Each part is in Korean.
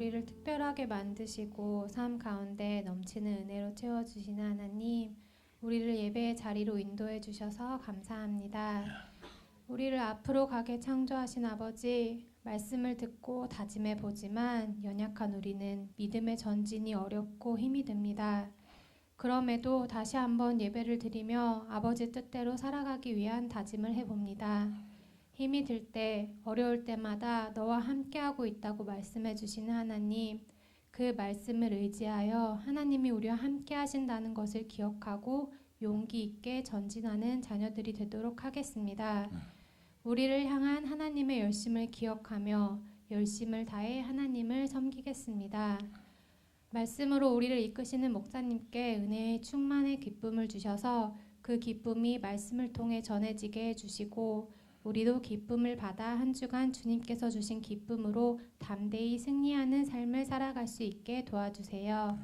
우리를 특별하게 만드시고 삶 가운데 넘치는 은혜로 채워주시는 하나님, 우리를 예배의 자리로 인도해 주셔서 감사합니다. 우리를 앞으로 가게 창조하신 아버지, 말씀을 듣고 다짐해 보지만 연약한 우리는 믿음의 전진이 어렵고 힘이 듭니다. 그럼에도 다시 한번 예배를 드리며 아버지 뜻대로 살아가기 위한 다짐을 해봅니다. 힘이 들 때, 어려울 때마다 너와 함께하고 있다고 말씀해 주시는 하나님, 그 말씀을 의지하여 하나님이 우리와 함께 하신다는 것을 기억하고 용기 있게 전진하는 자녀들이 되도록 하겠습니다. 우리를 향한 하나님의 열심을 기억하며 열심을 다해 하나님을 섬기겠습니다. 말씀으로 우리를 이끄시는 목사님께 은혜의 충만의 기쁨을 주셔서 그 기쁨이 말씀을 통해 전해지게 해주시고 우리도 기쁨을 받아 한 주간 주님께서 주신 기쁨으로 담대히 승리하는 삶을 살아갈 수 있게 도와주세요.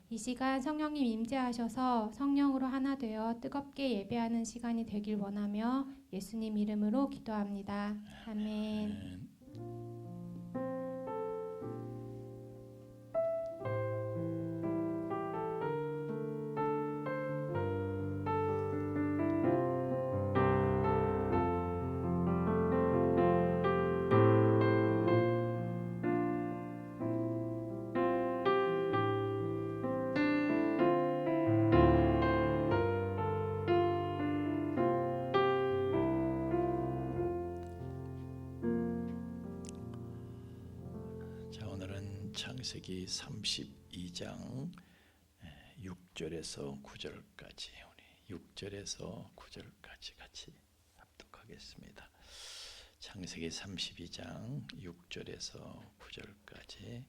이 시간 성령님 임재하셔서 성령으로 하나 되어 뜨겁게 예배하는 시간이 되길 원하며 예수님 이름으로 기도합니다. 아멘. 창세기 32장 6절에서 9절까지 우리 6절에서 9절까지 같이 합독하겠습니다. 창세기 32장 6절에서 9절까지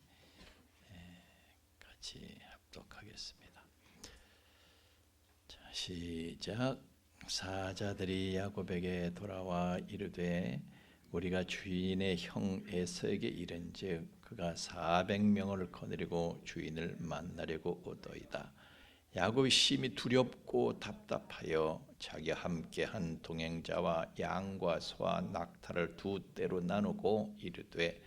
같이 합독하겠습니다. 자, 시작. 사자들이 야곱에게 돌아와 이르되 우리가 주인의 형 에서에게 이른즉 그가 400명을 거느리고 주인을 만나려고 오더이다. 야곱이 심히 두렵고 답답하여 자기와 함께한 동행자와 양과 소와 낙타를 두 떼로 나누고 이르되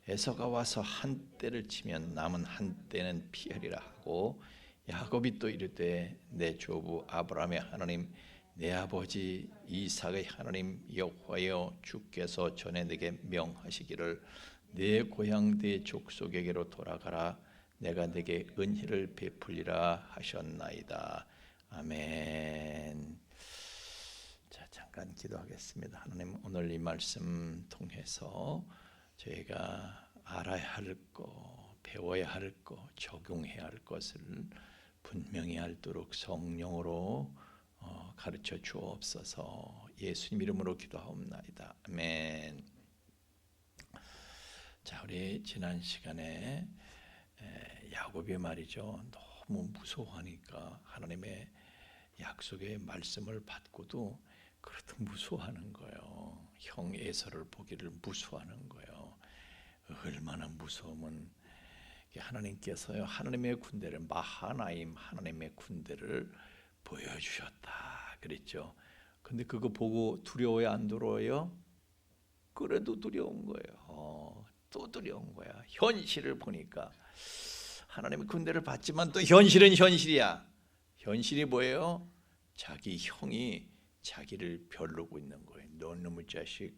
에서가 와서 한 떼를 치면 남은 한 떼는 피하리라 하고 야곱이 또 이르되 내 조부 아브라함의 하나님 내 아버지 이삭의 하나님 여호와여 주께서 전에 내게 명하시기를 내 고향 내 족속에게로 돌아가라 내가 내게 은혜를 베풀리라 하셨나이다. 아멘. 자, 잠깐 기도하겠습니다. 하나님, 오늘 이 말씀 통해서 저희가 알아야 할 것, 배워야 할 것, 적용해야 할 것을 분명히 알도록 성령으로 가르쳐 주옵소서. 예수님 이름으로 기도하옵나이다. 아멘. 자, 우리 지난 시간에 야곱이 말이죠, 너무 무서워하니까 하나님의 약속의 말씀을 받고도 그래도 무서워하는 거예요. 형 에서를 보기를 무서워하는 거예요. 얼마나 무서우면 하나님께서요, 하나님의 군대를 마하나임 하나님의 군대를 보여주셨다 그랬죠. 근데 그거 보고 두려워요, 안 두려워요? 그래도 두려운 거예요. 또 두려운 거야. 현실을 보니까 하나님의 군대를 봤지만 또 현실은 현실이야. 현실이 뭐예요? 자기 형이 자기를 벼르고 있는 거예요. 너 놈의 자식.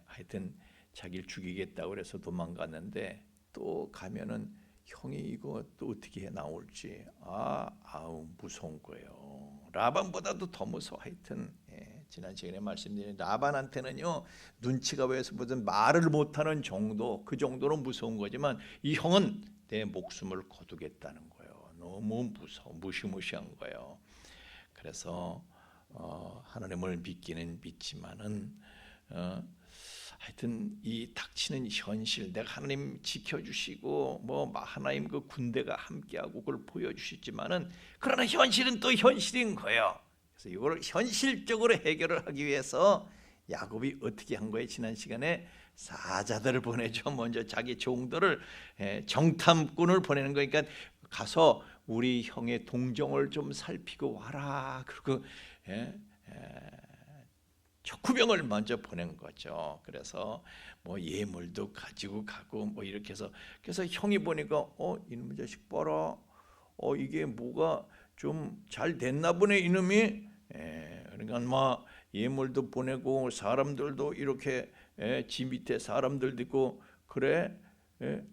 하여튼 자기를 죽이겠다고 그래서 도망갔는데 또 가면은 형이 이거 또 어떻게 해 나올지 아우 무서운 거예요. 라반보다도 더 무서워. 하여튼 지난 시간에 말씀드린 라반한테는요 눈치가 왜서 무슨 말을 못하는 정도, 그 정도로 무서운 거지만 이 형은 내 목숨을 거두겠다는 거예요. 너무 무서워, 무시무시한 거예요. 그래서 하나님을 믿기는 믿지만은 하여튼 이 닥치는 현실, 내가 하나님 지켜주시고 뭐 하나님 그 군대가 함께하고 그걸 보여주시지만은 그러나 현실은 또 현실인 거예요. 그래서 이걸 현실적으로 해결을 하기 위해서 야곱이 어떻게 한 거예요? 지난 시간에 사자들을 보내죠. 먼저 자기 종들을 정탐꾼을 보내는 거니까 가서 우리 형의 동정을 좀 살피고 와라. 그리고 족구병을 먼저 보낸 거죠. 그래서 뭐 예물도 가지고 가고 뭐 이렇게 해서 그래서 형이 보니까 이놈의 자식 봐라. 이게 뭐가 좀 잘 됐나 보네 이놈이. 그러니까 막 예물도 보내고 사람들도 이렇게 지 밑에 사람들도 있고 그래.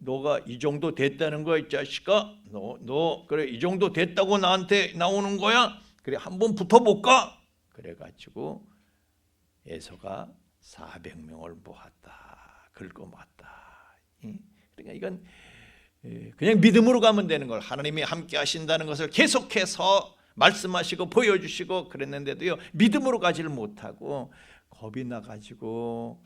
너가 이 정도 됐다는 거야 이 자식아. 너 그래 이 정도 됐다고 나한테 나오는 거야. 그래 한번 붙어볼까. 그래가지고 에서가 400명을 모았다. 긁어 모았다. 그러니까 이건 그냥 믿음으로 가면 되는 걸. 하나님이 함께 하신다는 것을 계속해서 말씀하시고 보여주시고 그랬는데도요 믿음으로 가지를 못하고 겁이 나가지고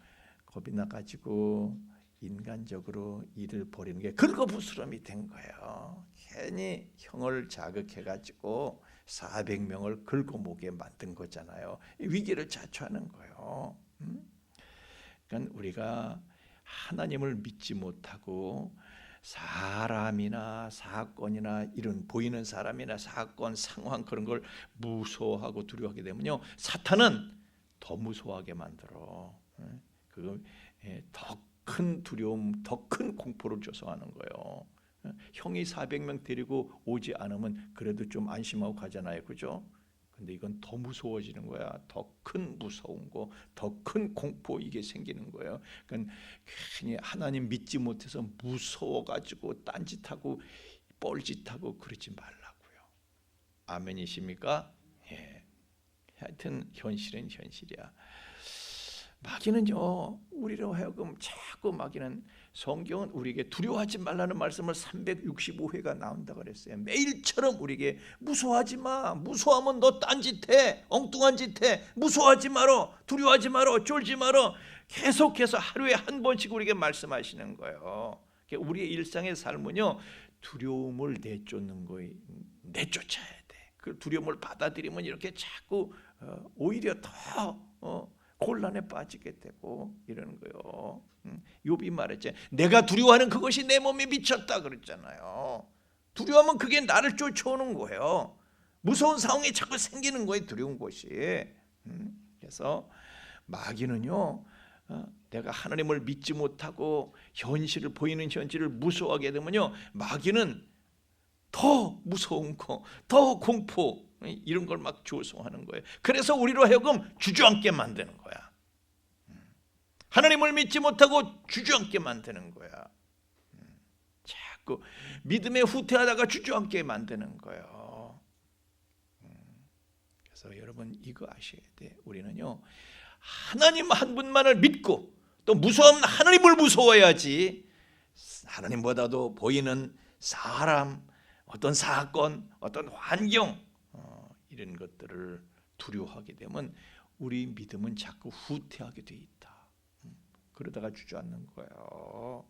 인간적으로 일을 벌이는 게 긁어부스럼이 된 거예요. 괜히 형을 자극해가지고 400명을 긁어모게 만든 거잖아요. 위기를 자초하는 거예요. 그러니까 우리가 하나님을 믿지 못하고 사람이나 사건이나 이런 보이는 사람이나 사건, 상황 그런 걸 무서워하고 두려워하게 되면요 사탄은 더 무서워하게 만들어. 더 큰 두려움, 더 큰 공포를 조성하는 거예요. 형이 400명 데리고 오지 않으면 그래도 좀 안심하고 가잖아요, 그죠? 근데 이건 더 무서워지는 거야. 더 큰 무서운 거, 더 큰 공포 이게 생기는 거예요. 그러니까 괜히 하나님 믿지 못해서 무서워가지고 딴짓하고 뻘짓하고 그러지 말라고요. 아멘이십니까? 예. 하여튼 현실은 현실이야. 마귀는요 우리로 하여금 자꾸 마귀는 성경은 우리에게 두려워하지 말라는 말씀을 365회가 나온다 그랬어요. 매일처럼 우리에게 무서워하지 마. 무서워하면 너 딴짓해. 엉뚱한 짓해. 무서워하지 마라. 두려워하지 마라. 쫄지 마라. 계속해서 하루에 한 번씩 우리에게 말씀하시는 거예요. 우리의 일상의 삶은요 두려움을 내쫓는 거예요. 내쫓아야 돼. 그 두려움을 받아들이면 이렇게 자꾸 오히려 더 곤란에 빠지게 되고 이러는 거예요. 욥이 말했지. 내가 두려워하는 그것이 내 몸에 미쳤다 그랬잖아요. 두려워하면 그게 나를 쫓아오는 거예요. 무서운 상황이 자꾸 생기는 거예요. 두려운 것이. 그래서 마귀는요 내가 하나님을 믿지 못하고 현실을 보이는 현실을 무서워하게 되면요 마귀는 더 무서운 거, 더 공포 이런 걸 막 조성하는 거예요. 그래서 우리로 하여금 주저앉게 만드는 거야. 하나님을 믿지 못하고 주저앉게 만드는 거야. 자꾸 믿음에 후퇴하다가 주저앉게 만드는 거예요. 그래서 여러분 이거 아셔야 돼. 우리는요 하나님 한 분만을 믿고 또 무서운 하나님을 무서워해야지 하나님보다도 보이는 사람, 어떤 사건, 어떤 환경 이런 것들을 두려워하게 되면 우리 믿음은 자꾸 후퇴하게 돼 있다. 그러다가 주저앉는 거예요.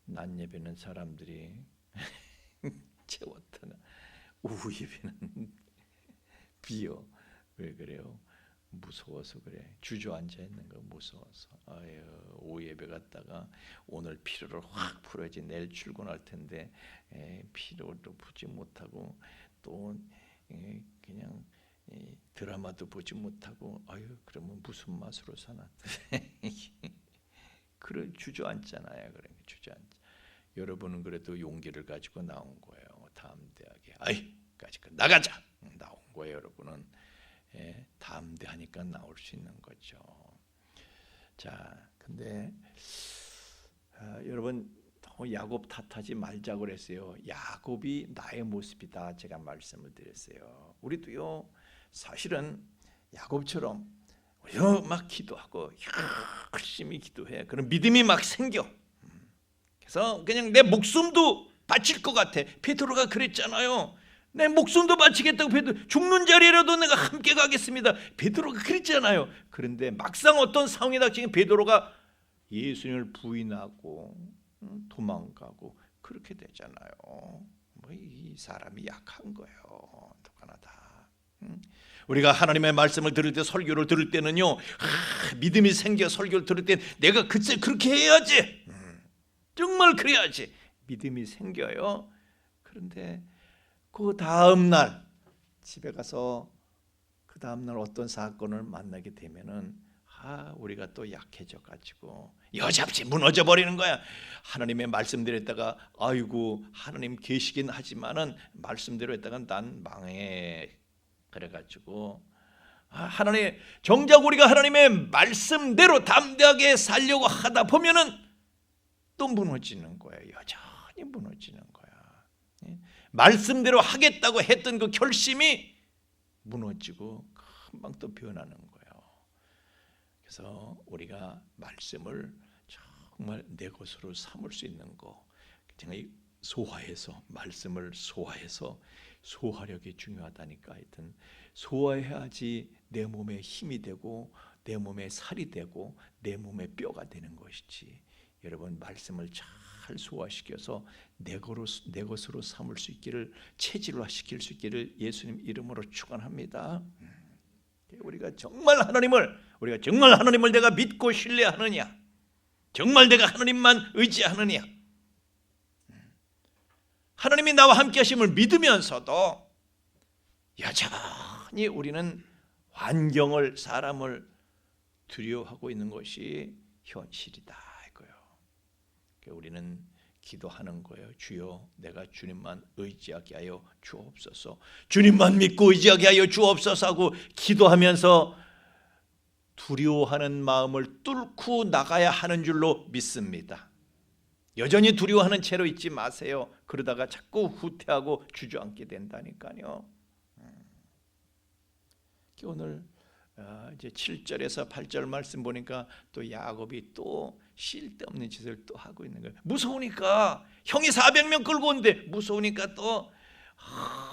낮 예배는 사람들이 채웠다가 오후 예배는 비어. 왜 그래요? 무서워서 그래. 주저앉아 있는 거 무서워서. 아유, 오후 예배 갔다가 오늘 피로를 확 풀어야지 내일 출근할 텐데 피로도 풀지 못하고 또 그냥 드라마도 보지 못하고 아유 그러면 무슨 맛으로 사나. 그래 주저앉잖아요. 그러니까 주저앉. 여러분은 그래도 용기를 가지고 나온 거예요. 다음 대학에 아이까지 나가자 나온 거예요. 여러분은 다음 대하니까 나올 수 있는 거죠. 자, 근데 여러분 야곱 탓하지 말자 그랬어요. 야곱이 나의 모습이다 제가 말씀을 드렸어요. 우리도요 사실은 야곱처럼 우리도 막 기도하고 열심히 기도해. 그런 믿음이 막 생겨. 그래서 그냥 내 목숨도 바칠 것 같아. 베드로가 그랬잖아요. 내 목숨도 바치겠다고 베드로 죽는 자리라도 내가 함께 가겠습니다. 베드로가 그랬잖아요. 그런데 막상 어떤 상황이 닥치면 베드로가 예수님을 부인하고 도망가고 그렇게 되잖아요. 이 사람이 약한 거예요. 누구나 다. 우리가 하나님의 말씀을 들을 때 설교를 들을 때는요 믿음이 생겨 설교를 들을 때 내가 그때 그렇게 해야지. 정말 그래야지. 믿음이 생겨요. 그런데 그 다음 날 집에 가서 그 다음날 어떤 사건을 만나게 되면은 우리가 또 약해져 가지고 여지없이 무너져 버리는 거야. 하나님의 말씀대로 했다가 아이고 하나님 계시긴 하지만은 말씀대로 했다가 난 망해. 그래 가지고 하나님 정작 우리가 하나님의 말씀대로 담대하게 살려고 하다 보면은 또 무너지는 거야. 여전히 무너지는 거야. 말씀대로 하겠다고 했던 그 결심이 무너지고 금방 또 변하는 거예요. 그래서 우리가 말씀을 정말 내 것으로 삼을 수 있는 거, 소화해서 말씀을 소화하려기 중요하다니까. 하여튼 소화해야지 내 몸에 힘이 되고 내 몸에 살이 되고 내 몸에 뼈가 되는 것이지. 여러분 말씀을 잘 소화시켜서 내 것으로 삼을 수 있기를, 체질화시킬 수 있기를 예수님 이름으로 축원합니다. 우리가 정말 하나님을 내가 믿고 신뢰하느냐, 정말 내가 하나님만 의지하느냐, 하나님이 나와 함께 하심을 믿으면서도 여전히 우리는 환경을, 사람을 두려워하고 있는 것이 현실이다 이거예요. 우리는 기도하는 거예요. 주여 내가 주님만 의지하게 하여 주옵소서, 주님만 믿고 의지하게 하여 주옵소서 하고 기도하면서 두려워하는 마음을 뚫고 나가야 하는 줄로 믿습니다. 여전히 두려워하는 채로 있지 마세요. 그러다가 자꾸 후퇴하고 주저앉게 된다니까요. 오늘 이제 7절에서 8절 말씀 보니까 또 야곱이 또 쓸데없는 짓을 또 하고 있는 거예요. 무서우니까, 형이 400명 끌고 오는데 무서우니까 또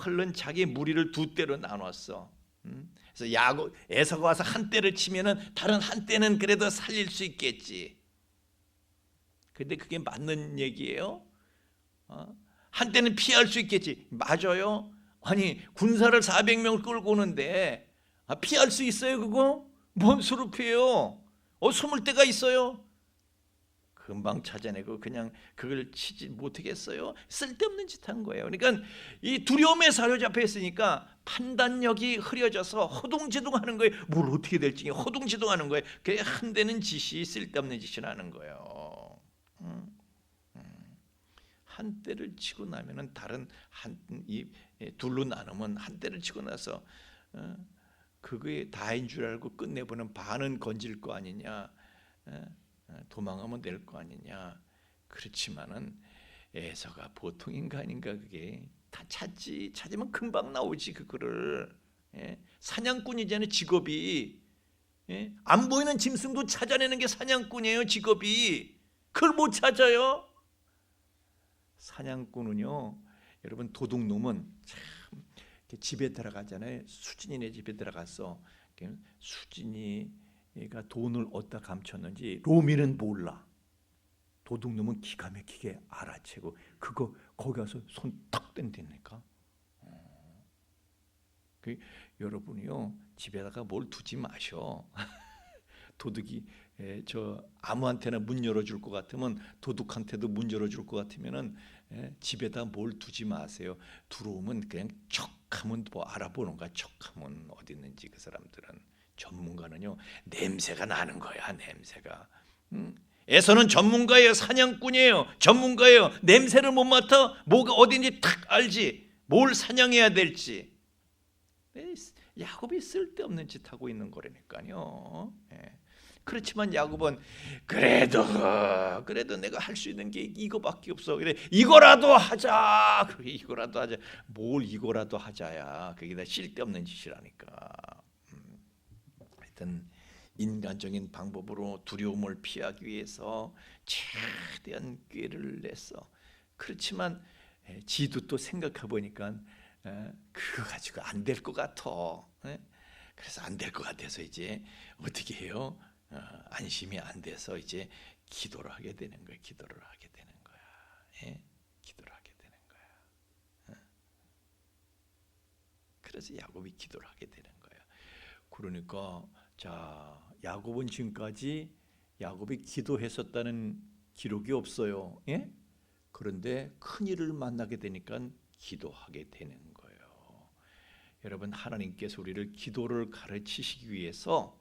흘른 자기 무리를 두 떼로 나눴어. 그래서 에서가 와서 한 떼를 치면은 다른 한 떼는 그래도 살릴 수 있겠지. 근데 그게 맞는 얘기예요? 한 떼는 피할 수 있겠지. 맞아요? 아니 군사를 400명을 끌고 오는데 피할 수 있어요 그거? 뭔 수로 피해요? 숨을 데가 있어요? 금방 찾아내고 그냥 그걸 치지 못하겠어요? 쓸데없는 짓 한 거예요. 그러니까 이 두려움에 사로잡혀 있으니까 판단력이 흐려져서 허둥지둥하는 거예요. 뭘 어떻게 될지 허둥지둥하는 거예요. 그게 한대는 짓이 쓸데없는 짓을 하는 거예요. 한 대를 치고 나면은 다른 이 둘로 나누면 한 대를 치고 나서 그게 다인 줄 알고 끝내보는 반은 건질 거 아니냐, 도망하면 될 거 아니냐. 그렇지만은 에서가 보통 인간인가? 그게 다 찾으면 금방 나오지. 그거를 사냥꾼이잖아요 직업이. 안 보이는 짐승도 찾아내는 게 사냥꾼이에요 직업이. 그걸 못 찾아요. 사냥꾼은요, 여러분 도둑놈은 참 집에 들어가잖아요. 수진이네 집에 들어가서 수진이가 돈을 어디다 감췄는지 로미는 몰라. 도둑놈은 기가 막히게 알아채고 그거 거기 가서 손 탁 댄다니까. 여러분이요 집에다가 뭘 두지 마셔. 도둑이 아무한테나 문 열어줄 것 같으면, 도둑한테도 문 열어줄 것 같으면은 집에다 뭘 두지 마세요. 들어오면 그냥 척하면 뭐 알아보는 거야. 척하면 어디 있는지. 그 사람들은, 전문가는요 냄새가 나는 거야. 냄새가. 에서는 전문가예요. 사냥꾼이에요. 전문가예요. 냄새를 못 맡아? 뭐가 어딘지 탁 알지. 뭘 사냥해야 될지. 야곱이 쓸데없는 짓 하고 있는 거라니까요. 그렇지만 야곱은 그래도 내가 할 수 있는 게 이거밖에 없어. 그래 이거라도 하자. 뭘 이거라도 하자야. 그게 다 쓸데없는 짓이라니까. 하여튼 인간적인 방법으로 두려움을 피하기 위해서 최대한 꾀를 냈어. 그렇지만 지도 또 생각해 보니까 그거 가지고 안 될 것 같아. 그래서 안 될 것 같아서 이제 어떻게 해요? 안심이 안 돼서 이제 기도를 하게 되는 거야. 기도를 하게 되는 거야. 그래서 야곱이 기도를 하게 되는 거야. 그러니까 자, 야곱은 지금까지 야곱이 기도했었다는 기록이 없어요. 그런데 큰 일을 만나게 되니까 기도하게 되는 거예요. 여러분, 하나님께서 우리를 기도를 가르치시기 위해서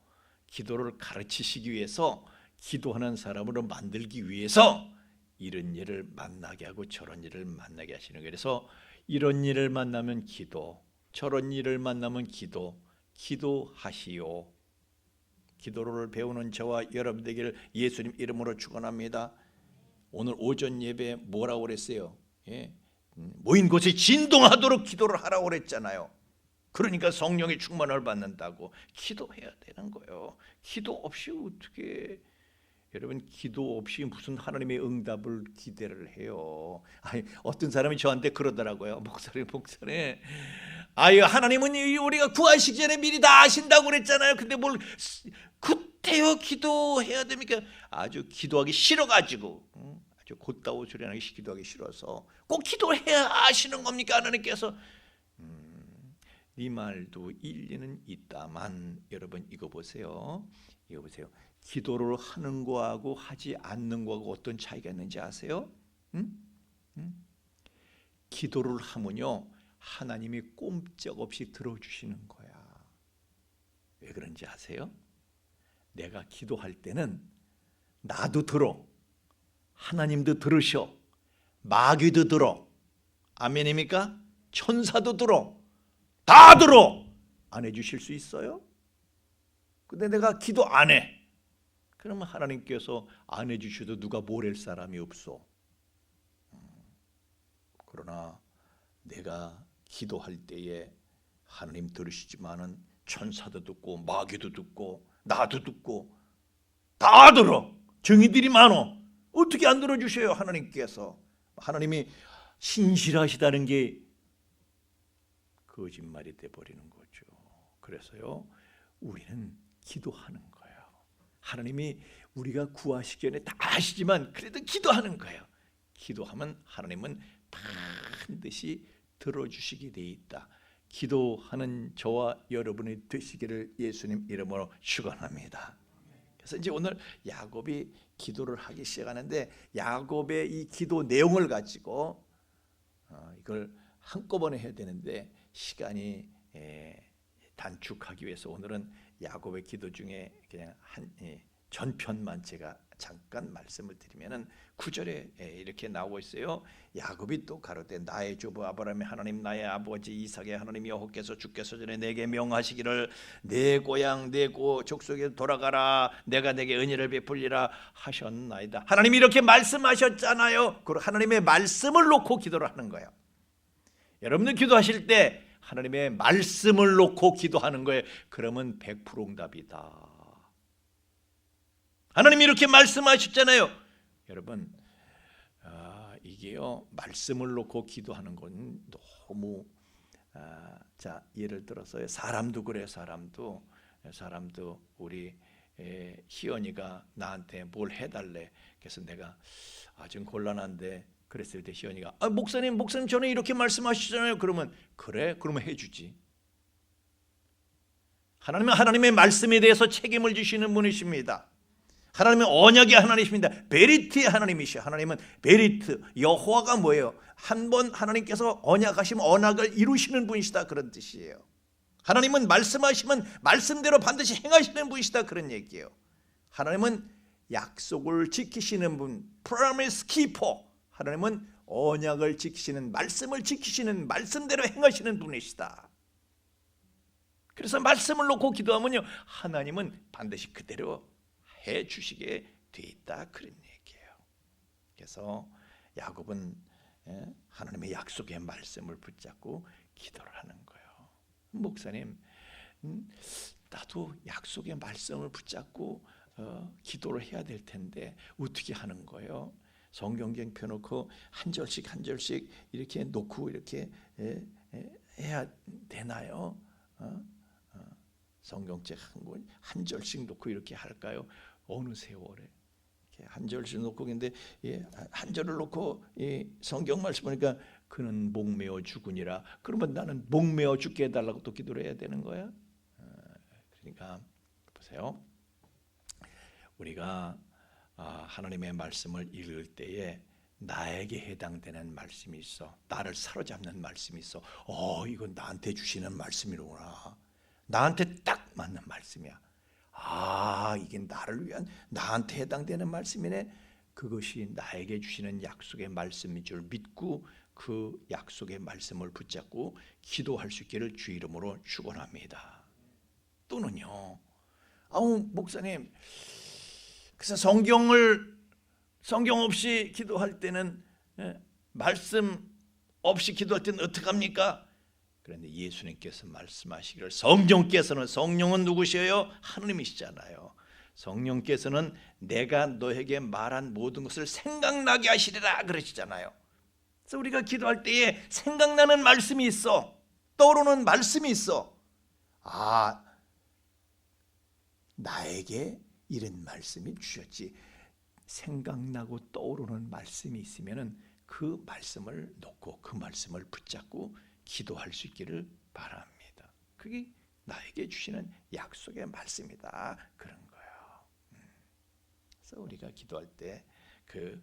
기도하는 사람으로 만들기 위해서 이런 일을 만나게 하고 저런 일을 만나게 하시는 거예요. 그래서 이런 일을 만나면 기도, 저런 일을 만나면 기도하시오. 기도를 배우는 저와 여러분 되기를 예수님 이름으로 축원합니다. 오늘 오전 예배 뭐라고 그랬어요? 모인 곳이 진동하도록 기도를 하라고 그랬잖아요. 그러니까 성령의 충만을 받는다고 기도해야 되는 거예요. 기도 없이 어떻게, 여러분, 기도 없이 무슨 하나님의 응답을 기대를 해요? 아니, 어떤 사람이 저한테 그러더라고요. 목사님, 하나님은 우리가 구하시기 전에 미리 다 아신다고 그랬잖아요. 근데 뭘 그때요 기도해야 됩니까? 아주 기도하기 싫어가지고, 아주 곧다고 소리하는 게 기도하기 싫어서 꼭 기도해야 아시는 겁니까? 하나님께서. 이 말도 일리는 있다만, 여러분 이거 보세요. 기도를 하는 거하고 하지 않는 거하고 어떤 차이가 있는지 아세요? 기도를 하면요, 하나님이 꼼짝없이 들어주시는 거야. 왜 그런지 아세요? 내가 기도할 때는 나도 들어, 하나님도 들으셔, 마귀도 들어, 아멘입니까? 천사도 들어, 다 들어. 안 해주실 수 있어요? 근데 내가 기도 안 해. 그러면 하나님께서 안 해주셔도 누가 뭘 할 사람이 없어. 그러나 내가 기도할 때에 하나님 들으시지만은 천사도 듣고 마귀도 듣고 나도 듣고 다 들어. 정의들이 많어. 어떻게 안 들어주셔요? 하나님께서. 하나님이 신실하시다는 게 거짓말이 돼버리는 거죠. 그래서요, 우리는 기도하는 거예요. 하나님이 우리가 구하시기 전에 다 아시지만 그래도 기도하는 거예요. 기도하면 하나님은 반드시 들어주시게 돼 있다. 기도하는 저와 여러분이 되시기를 예수님 이름으로 축원합니다. 그래서 이제 오늘 야곱이 기도를 하기 시작하는데, 야곱의 이 기도 내용을 가지고 이걸 한꺼번에 해야 되는데 시간이 단축하기 위해서 오늘은 야곱의 기도 중에 그냥 전편만 제가 잠깐 말씀을 드리면은 9절에 이렇게 나오고 있어요. 야곱이 또 가로되 나의 조부 아브라함의 하나님, 나의 아버지 이삭의 하나님 여호와께서 주께서 전에 내게 명하시기를 내 고향 내 족속에 돌아가라, 내가 내게 은혜를 베풀리라 하셨나이다. 하나님이 이렇게 말씀하셨잖아요. 그리고 하나님의 말씀을 놓고 기도를 하는 거예요. 여러분들 기도하실 때 하나님의 말씀을 놓고 기도하는 거예요. 그러면 100% 응답이다. 하나님이 이렇게 말씀하셨잖아요. 여러분, 이게요, 말씀을 놓고 기도하는 건 너무 자, 예를 들어서 사람도 그래요. 사람도 우리 희연이가 나한테 뭘 해달래. 그래서 내가 좀 곤란한데 그랬을 때 희연이가 목사님 전에 이렇게 말씀하시잖아요. 그러면 그래? 그러면 해주지. 하나님은 하나님의 말씀에 대해서 책임을 지시는 분이십니다. 하나님은 언약의 하나님이십니다. 베리트의 하나님이시죠. 하나님은 베리트, 여호와가 뭐예요? 한번 하나님께서 언약하시면 언약을 이루시는 분이시다, 그런 뜻이에요. 하나님은 말씀하시면 말씀대로 반드시 행하시는 분이시다, 그런 얘기예요. 하나님은 약속을 지키시는 분, promise keeper. 하나님은 언약을 지키시는, 말씀을 지키시는, 말씀대로 행하시는 분이시다. 그래서 말씀을 놓고 기도하면요, 하나님은 반드시 그대로 해 주시게 돼 있다, 그런 얘기예요. 그래서 야곱은 하나님의 약속의 말씀을 붙잡고 기도를 하는 거예요. 목사님, 나도 약속의 말씀을 붙잡고 기도를 해야 될 텐데 어떻게 하는 거예요? 성경경 펴놓고 한 절씩 이렇게 놓고 이렇게 해야 되나요? 성경책 한 절씩 놓고 이렇게 할까요? 어느 세월에 이렇게 한 절씩 놓고, 근데 한 절을 놓고 성경 말씀 보니까 그는 목매어 죽으니라. 그러면 나는 목매어 죽게 해달라고 또 기도를 해야 되는 거야? 그러니까 보세요. 우리가 하나님의 말씀을 읽을 때에 나에게 해당되는 말씀이 있어. 나를 사로잡는 말씀이 있어. 이건 나한테 주시는 말씀이로구나. 나한테 딱 맞는 말씀이야. 이게 나를 위한, 나한테 해당되는 말씀이네. 그것이 나에게 주시는 약속의 말씀인 줄 믿고 그 약속의 말씀을 붙잡고 기도할 수 있기를 주 이름으로 축원합니다. 또는요, 목사님, 그래서 성경 없이 기도할 때는, 말씀 없이 기도할 때는 어떡합니까? 그런데 예수님께서 말씀하시기를, 성령은 누구시에요? 하느님이시잖아요. 성령께서는 내가 너에게 말한 모든 것을 생각나게 하시리라 그러시잖아요. 그래서 우리가 기도할 때에 생각나는 말씀이 있어. 떠오르는 말씀이 있어. 나에게 이런 말씀이 주셨지. 생각나고 떠오르는 말씀이 있으면 그 말씀을 놓고 그 말씀을 붙잡고 기도할 수 있기를 바랍니다. 그게 나에게 주시는 약속의 말씀이다, 그런 거예요. 그래서 우리가 기도할 때 그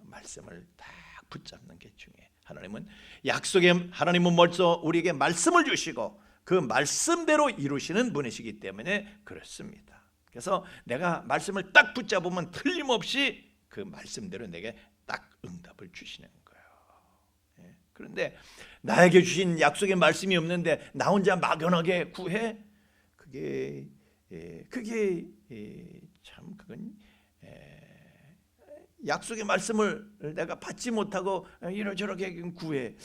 말씀을 딱 붙잡는 게 중요해. 하나님은 먼저 우리에게 말씀을 주시고 그 말씀대로 이루시는 분이시기 때문에 그렇습니다. 그래서 내가 말씀을 딱 붙잡으면 틀림없이 그 말씀대로 내게 딱 응답을 주시는 거예요. 그런데 나에게 주신 약속의 말씀이 없는데 나 혼자 막연하게 구해? 그게 참 그건 약속의 말씀을 내가 받지 못하고 이러저러게 구해,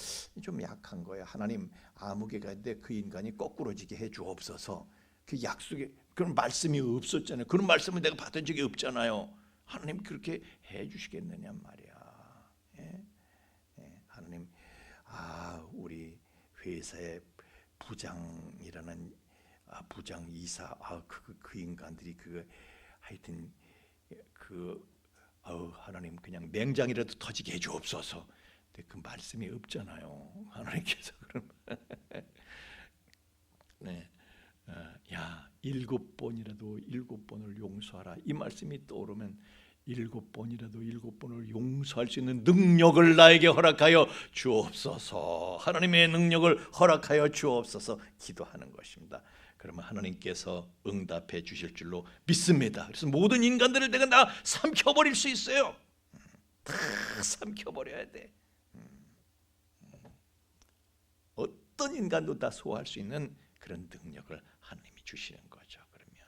좀 약한 거야. 하나님, 아무개가 있는데 그 인간이 거꾸로지게 해 주옵소서. 그 약속에 그런 말씀이 없었잖아요. 그런 말씀을 내가 받은 적이 없잖아요. 하나님 그렇게 해 주시겠느냐 말이야. 하나님, 우리 회사의 부장이라는 부장 이사, 그 인간들이 하여튼 하나님 그냥 맹장이라도 터지게 해주옵소서. 근데 그 말씀이 없잖아요. 하나님께서 그러면 야, 7번을 용서하라. 이 말씀이 떠오르면 7번을 용서할 수 있는 능력을 나에게 허락하여 주옵소서. 하나님의 능력을 허락하여 주옵소서 기도하는 것입니다. 그러면 하나님께서 응답해 주실 줄로 믿습니다. 그래서 모든 인간들을 내가 다 삼켜버릴 수 있어요. 다 삼켜버려야 돼. 어떤 인간도 다 소화할 수 있는 그런 능력을 하나님이 주시는 거죠. 그러면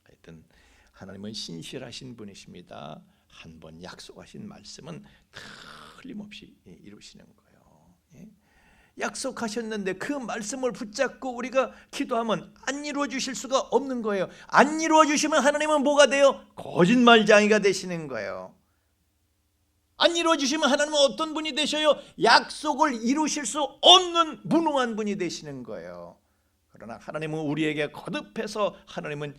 하여튼 하나님은 신실하신 분이십니다. 한 번 약속하신 말씀은 틀림없이 이루시는 거예요. 약속하셨는데 그 말씀을 붙잡고 우리가 기도하면 안 이루어 주실 수가 없는 거예요. 안 이루어 주시면 하나님은 뭐가 돼요? 거짓말쟁이가 되시는 거예요. 안 이루어 주시면 하나님은 어떤 분이 되셔요? 약속을 이루실 수 없는 무능한 분이 되시는 거예요. 그러나 하나님은 우리에게 거듭해서 하나님은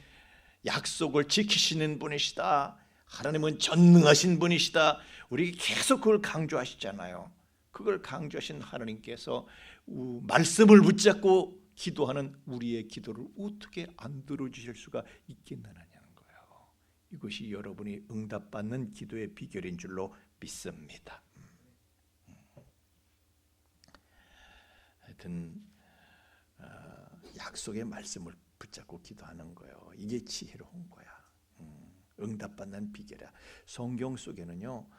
약속을 지키시는 분이시다. 하나님은 전능하신 분이시다. 우리에게 계속 그걸 강조하시잖아요. 그걸 강조하신 하나님께서 말씀을 붙잡고 기도하는 우리의 기도를 어떻게 안 들어주실 수가 있겠느냐는 거예요. 이것이 여러분이 응답받는 기도의 비결인 줄로 믿습니다. 하여튼 약속의 말씀을 붙잡고 기도하는 거예요. 이게 지혜로운 거야. 응답받는 비결이야. 성경 속에는요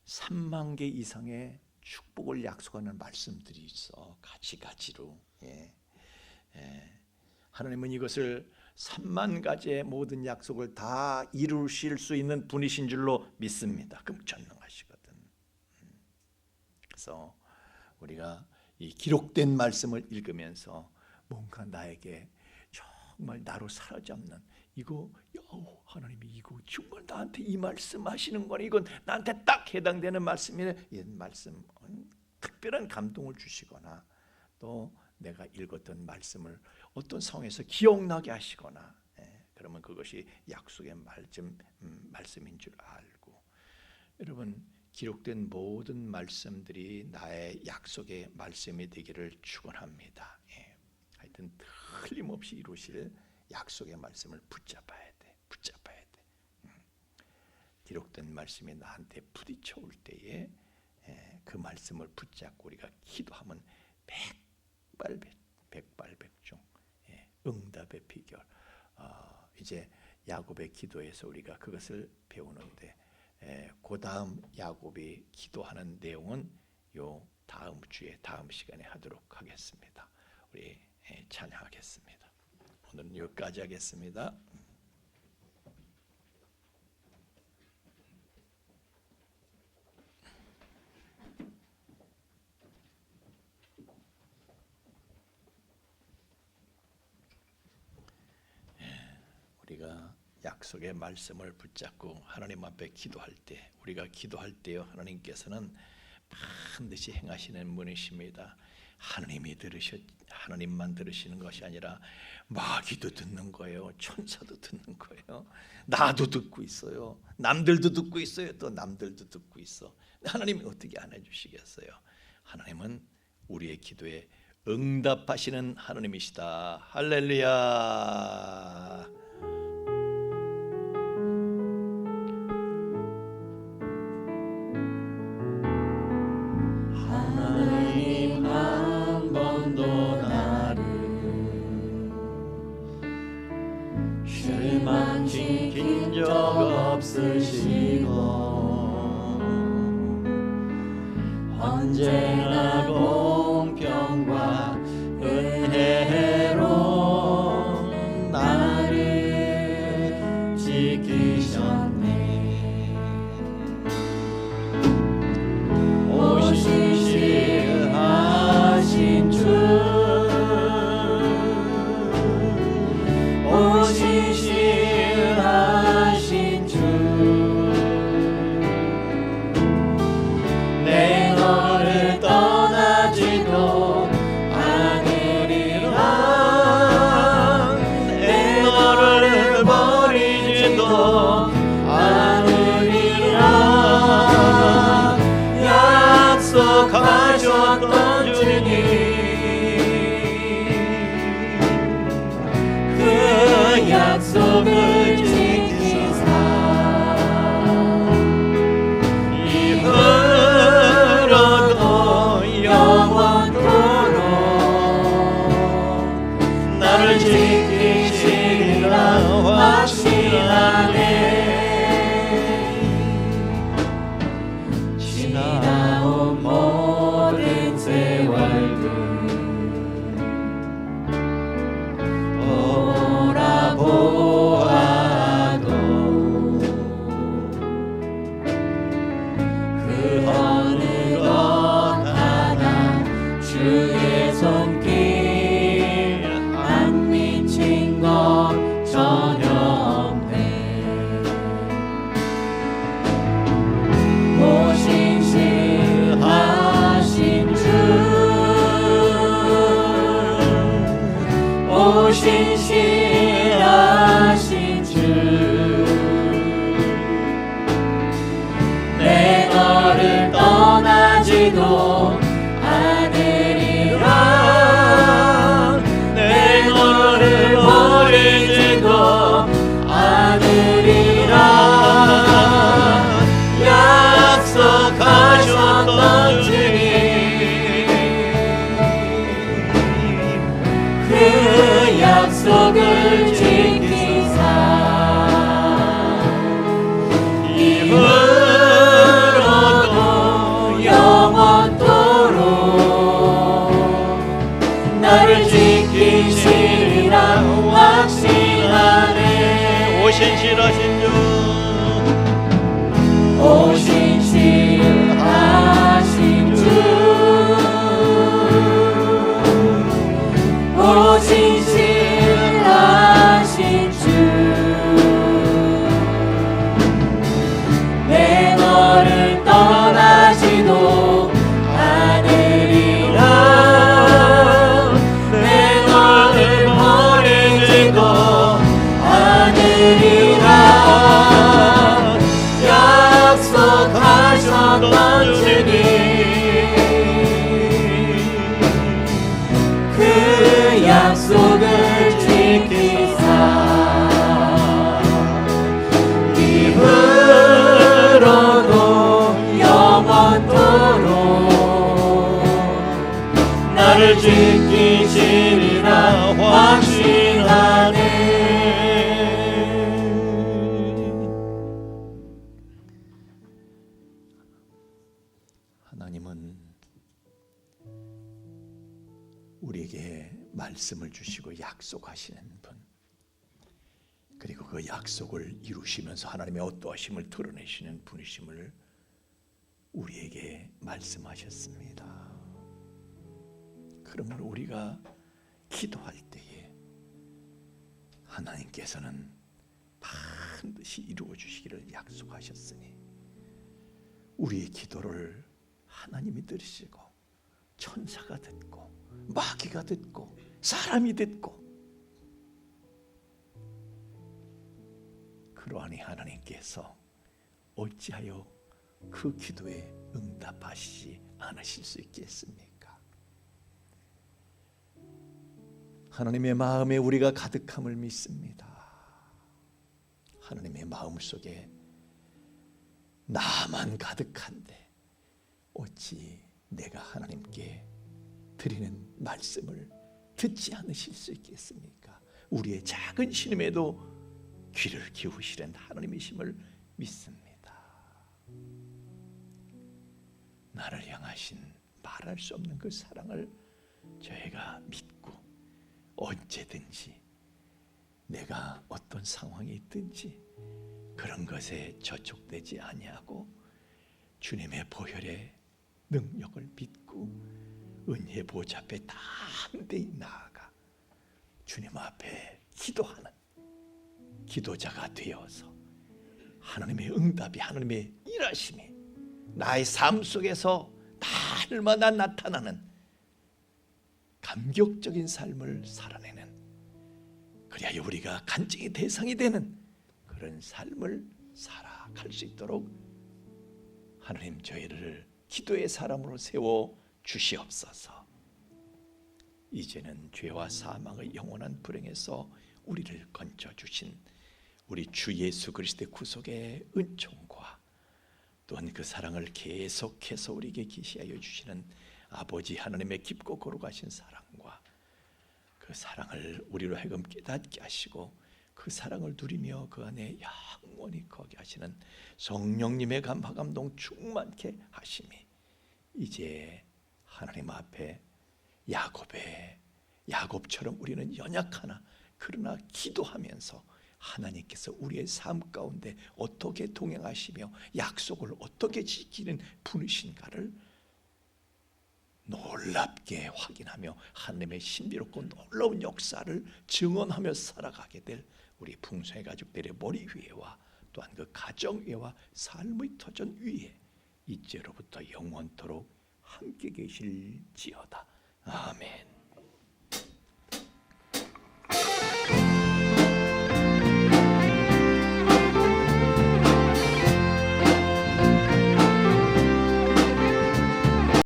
3만 개 이상의 축복을 약속하는 말씀들이 있어. 가지가지로. 하나님은 이것을 3만 가지의 모든 약속을 다 이루실 수 있는 분이신 줄로 믿습니다. 그럼 전능하시거든. 그래서 우리가 이 기록된 말씀을 읽으면서 뭔가 나에게 정말 나로 사로잡는 이거, 하나님이 이거 정말 나한테 이 말씀 하시는 거네. 이건 나한테 딱 해당되는 말씀이네. 이 말씀 특별한 감동을 주시거나 또 내가 읽었던 말씀을 어떤 상황에서 기억나게 하시거나, 그러면 그것이 약속의 말씀인 줄 알고, 여러분 기록된 모든 말씀들이 나의 약속의 말씀이 되기를 축원합니다. 하여튼 틀림없이 이루실 약속의 말씀을 붙잡아야 돼. 기록된 말씀이 나한테 부딪혀 올 때에 그 말씀을 붙잡고 우리가 기도하면 백발백중 응답의 비결. 이제 야곱의 기도에서 우리가 그것을 배우는데 그 다음 야곱이 기도하는 내용은 요 다음 주에 다음 시간에 하도록 하겠습니다. 우리 찬양하겠습니다. 오늘은 여기까지 하겠습니다. 우리가 약속의 말씀을 붙잡고 하나님 앞에 기도할 때, 우리가 기도할 때요, 하나님께서는 반드시 행하시는 분이십니다. 하나님만 들으시는 것이 아니라 마귀도 듣는 거예요. 천사도 듣는 거예요. 나도 듣고 있어요. 남들도 듣고 있어요. 또 남들도 듣고 있어. 하나님이 어떻게 안 해주시겠어요? 하나님은 우리의 기도에 응답하시는 하나님이시다. 할렐루야. 하나님 한 번도 나를 실망시킨 적 없으시고 언제나 공평과 은혜로 나를 지키셨네. 오신실하신 주, 오신실하신 주, 내 너를 떠나지도 않으리라. 내 너를 버리지도 않으리라. 약속하셨던 주님, 그 약속을 지키사 이후로도 영원토록 나를 지키시리라 확신하네. 지나온 모든 세월들 돌아보아도 그 어느 것 하나 주의 손길 안 미친 것 전혀 없네. 오신실하신 주, 오신실하신 주, 내 너를 떠나지도 않으리라. 내 너를 버리지도 않으리라. 약속하셨던 주님, 그 약속을 지키사 이후로도 영원토록 나를 지키시리라 확신하네. 오신실하신 주, 오신실하신 주, 오신실하신 나를 지키시리라 확신하네. 하나님은 우리에게 말씀을 주시고 약속하시는 분, 그리고 그 약속을 이루시면서 하나님의 어떠하심을 드러내시는 분이심을 우리에게 말씀하셨습니다. 그러므로 우리가 기도할 때에 하나님께서는 반드시 이루어 주시기를 약속하셨으니 우리의 기도를 하나님이 들으시고 천사가 듣고 마귀가 듣고 사람이 듣고, 그러하니 하나님께서 어찌하여 그 기도에 응답하시지 않으실 수 있겠습니까? 하나님의 마음에 우리가 가득함을 믿습니다. 하나님의 마음 속에 나만 가득한데 어찌 내가 하나님께 드리는 말씀을 듣지 않으실 수 있겠습니까? 우리의 작은 신음에도 귀를 기울이시는 하나님이심을 믿습니다. 나를 향하신 말할 수 없는 그 사랑을 저희가 믿고 언제든지 내가 어떤 상황이 있든지 그런 것에 저촉되지 아니하고 주님의 보혈의 능력을 믿고 은혜의 보좌 앞에 담대히 나아가 주님 앞에 기도하는 기도자가 되어서 하나님의 응답이, 하나님의 일하심이 나의 삶 속에서 날마다 나타나는 감격적인 삶을 살아내는, 그리하여 우리가 간증의 대상이 되는 그런 삶을 살아갈 수 있도록 하나님 저희를 기도의 사람으로 세워 주시옵소서. 이제는 죄와 사망의 영원한 불행에서 우리를 건져 주신 우리 주 예수 그리스도의 구속의 은총과 또한 그 사랑을 계속해서 우리에게 계시하여 주시는 아버지 하나님의 깊고 거룩하신 사랑과 그 사랑을 우리로 하여금 깨닫게 하시고 그 사랑을 누리며 그 안에 영원히 거기 하시는 성령님의 감화감동 충만케 하심이 이제 하나님 앞에 야곱처럼 우리는 연약하나 그러나 기도하면서 하나님께서 우리의 삶 가운데 어떻게 동행하시며 약속을 어떻게 지키는 분이신가를 놀랍게 확인하며 하나님의 신비롭고 놀라운 역사를 증언하며 살아가게 될 우리 풍성의 가족들의 머리 위에와 또한 그 가정 위에와 삶의 터전 위에 이제로부터 영원토록 함께 계실지어다. 아멘.